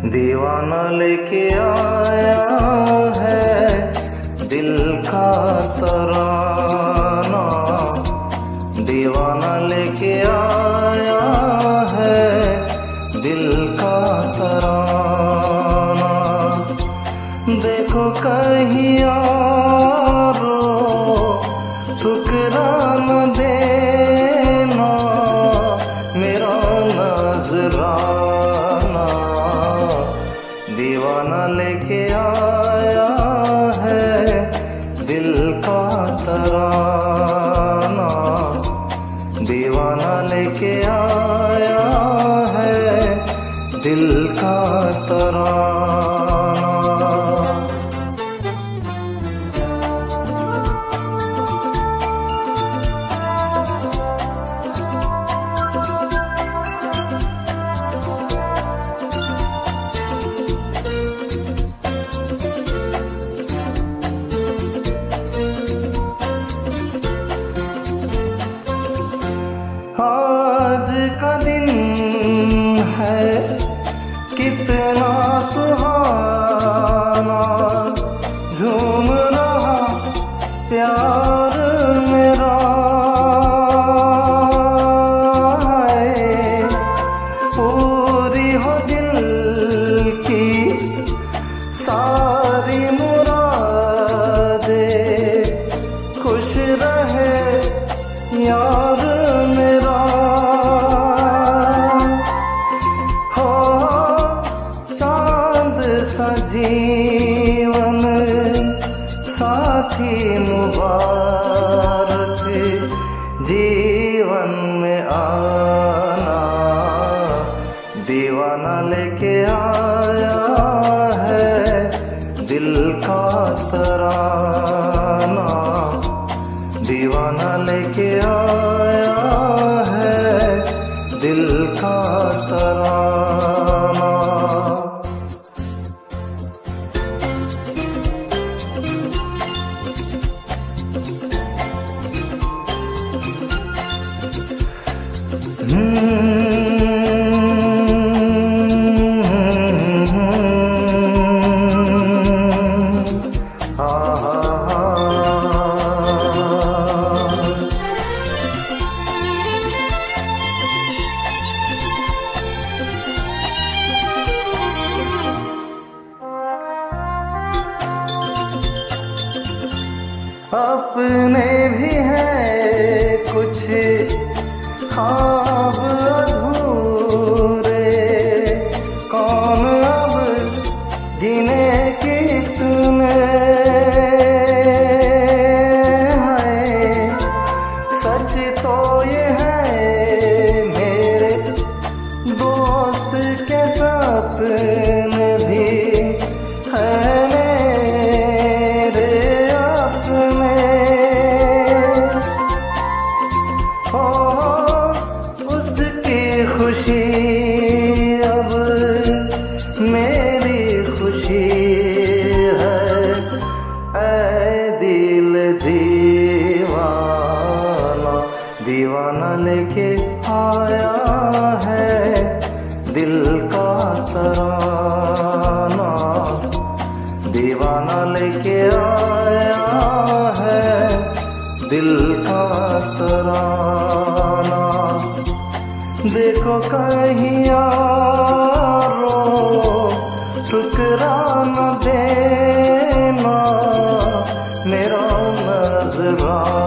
दीवाना लेके आया है दिल का तराना, दीवाना लेके आया है दिल का तराना। देखो कहीं यारो ठुकरा न देना मेरा नजराना, दीवाना लेके आया है दिल का तराना, दीवाना लेके आया है दिल का तराना। आज का दिन है कितना सुहाना, झूम रहा प्यार मेरा है, पूरी हो दिल की सारी मुरादें, खुश रहे यार मेरा हो, चांद सा जीवन साथी मुबारक जीवन में आना, दीवाना लेके आया है दिल का तराना, दीवाना लेके आया है दिल का तराना। अपने भी हैं कुछ ख्वाब अधूरे, कौन अब जीने की तूने है, सच तो ये है मेरे दोस्त के सपने भी है खुशी, अब मेरी खुशी है, ऐ दिल दीवाना, दीवाना लेके आया है दिल का तराना, दीवाना लेके आया है दिल का तराना। देखो कहीं यारो ठुकरा न देना मेरा नजराना,